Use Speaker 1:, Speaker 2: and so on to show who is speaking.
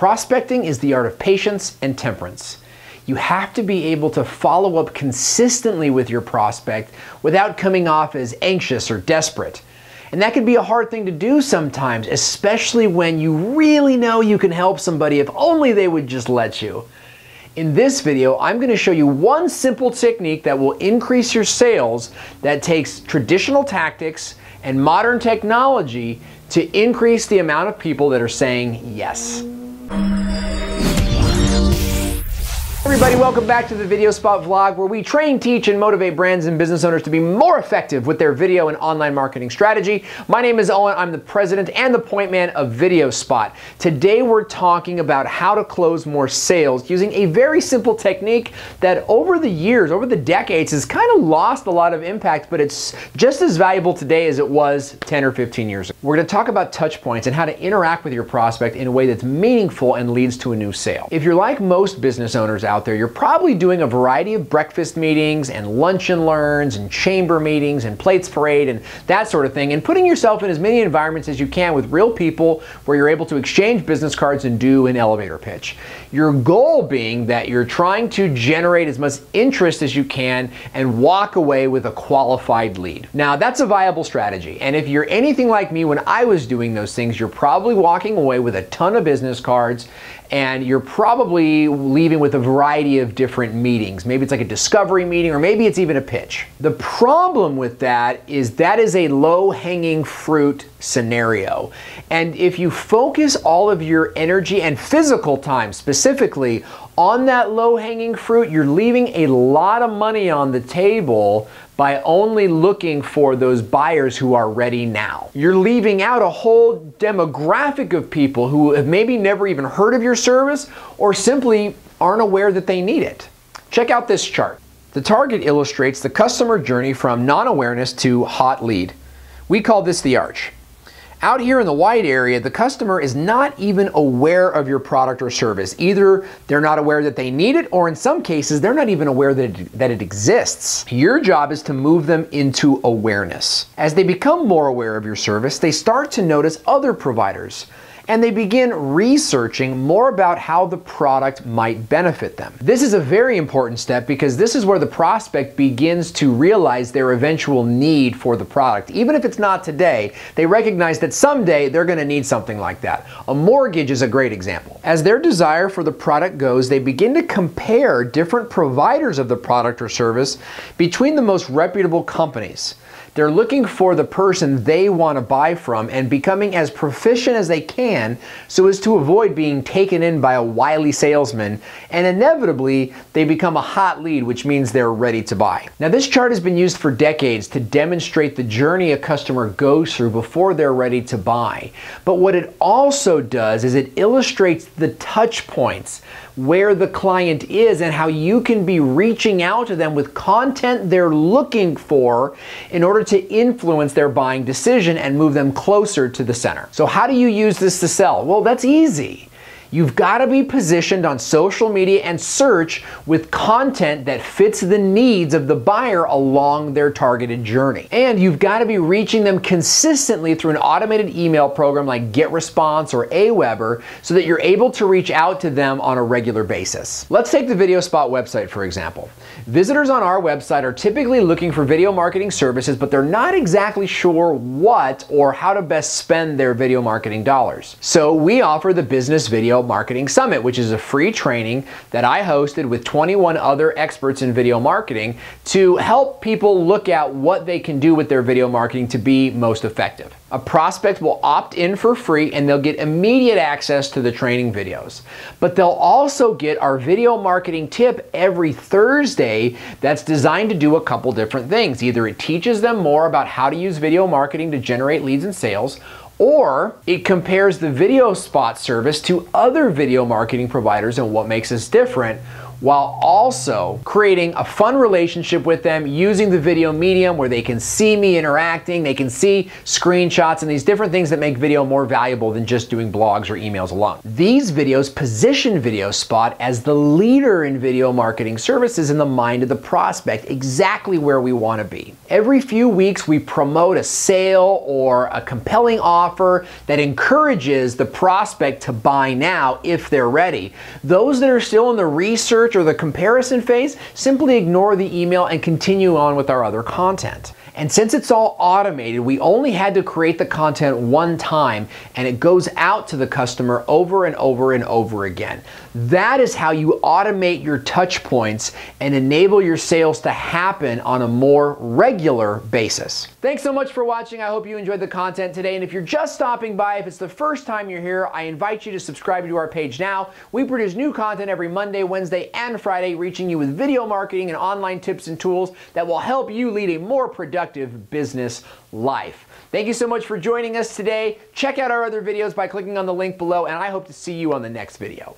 Speaker 1: Prospecting is the art of patience and temperance. You have to be able to follow up consistently with your prospect without coming off as anxious or desperate. And that can be a hard thing to do sometimes, especially when you really know you can help somebody if only they would just let you. In this video, I'm going to show you one simple technique that will increase your sales that takes traditional tactics and modern technology to increase the amount of people that are saying yes. Everybody, welcome back to the Video Spot Vlog, where we train, teach, and motivate brands and business owners to be more effective with their video and online marketing strategy. My name is Owen. I'm the president and the point man of Video Spot. Today we're talking about how to close more sales using a very simple technique that over the years, over the decades, has kind of lost a lot of impact, but it's just as valuable today as it was 10 or 15 years ago. We're going to talk about touch points and how to interact with your prospect in a way that's meaningful and leads to a new sale. If you're like most business owners out there, you're probably doing a variety of breakfast meetings and lunch and learns and chamber meetings and plates parade and that sort of thing, and putting yourself in as many environments as you can with real people where you're able to exchange business cards and do an elevator pitch. Your goal being that you're trying to generate as much interest as you can and walk away with a qualified lead. Now, that's a viable strategy, and if you're anything like me when I was doing those things, you're probably walking away with a ton of business cards, and you're probably leaving with a variety of different meetings. Maybe it's like a discovery meeting, or maybe it's even a pitch. The problem with that is a low-hanging fruit scenario. And if you focus all of your energy and physical time specifically on that low-hanging fruit, you're leaving a lot of money on the table by only looking for those buyers who are ready now. You're leaving out a whole demographic of people who have maybe never even heard of your service or simply aren't aware that they need it. Check out this chart. The target illustrates the customer journey from non-awareness to hot lead. We call this the arch. Out here in the white area, the customer is not even aware of your product or service. Either they're not aware that they need it, or in some cases, they're not even aware that it exists. Your job is to move them into awareness. As they become more aware of your service, they start to notice other providers, and they begin researching more about how the product might benefit them. This is a very important step because this is where the prospect begins to realize their eventual need for the product. Even if it's not today, they recognize that someday they're going to need something like that. A mortgage is a great example. As their desire for the product goes, they begin to compare different providers of the product or service between the most reputable companies. They're looking for the person they want to buy from and becoming as proficient as they can so as to avoid being taken in by a wily salesman, and inevitably they become a hot lead, which means they're ready to buy. Now, this chart has been used for decades to demonstrate the journey a customer goes through before they're ready to buy. But what it also does is it illustrates the touch points where the client is and how you can be reaching out to them with content they're looking for in order to influence their buying decision and move them closer to the center. So how do you use this to sell? Well, that's easy. You've got to be positioned on social media and search with content that fits the needs of the buyer along their targeted journey. And you've got to be reaching them consistently through an automated email program like GetResponse or Aweber so that you're able to reach out to them on a regular basis. Let's take the Video Spot website, for example. Visitors on our website are typically looking for video marketing services, but they're not exactly sure what or how to best spend their video marketing dollars. So we offer the Business Video Marketing Summit, which is a free training that I hosted with 21 other experts in video marketing to help people look at what they can do with their video marketing to be most effective. A prospect will opt in for free and they'll get immediate access to the training videos. But they'll also get our video marketing tip every Thursday that's designed to do a couple different things. Either it teaches them more about how to use video marketing to generate leads and sales, or it compares the Video Spot service to other video marketing providers and what makes us different, while also creating a fun relationship with them using the video medium where they can see me interacting, they can see screenshots and these different things that make video more valuable than just doing blogs or emails alone. These videos position VideoSpot as the leader in video marketing services in the mind of the prospect, exactly where we want to be. Every few weeks we promote a sale or a compelling offer that encourages the prospect to buy now if they're ready. Those that are still in the research or the comparison phase, simply ignore the email and continue on with our other content. And since it's all automated, we only had to create the content one time and it goes out to the customer over and over and over again. That is how you automate your touch points and enable your sales to happen on a more regular basis. Thanks so much for watching. I hope you enjoyed the content today. And if you're just stopping by, if it's the first time you're here, I invite you to subscribe to our page now. We produce new content every Monday, Wednesday, and Friday, reaching you with video marketing and online tips and tools that will help you lead a more productive business life. Thank you so much for joining us today. Check out our other videos by clicking on the link below, and I hope to see you on the next video.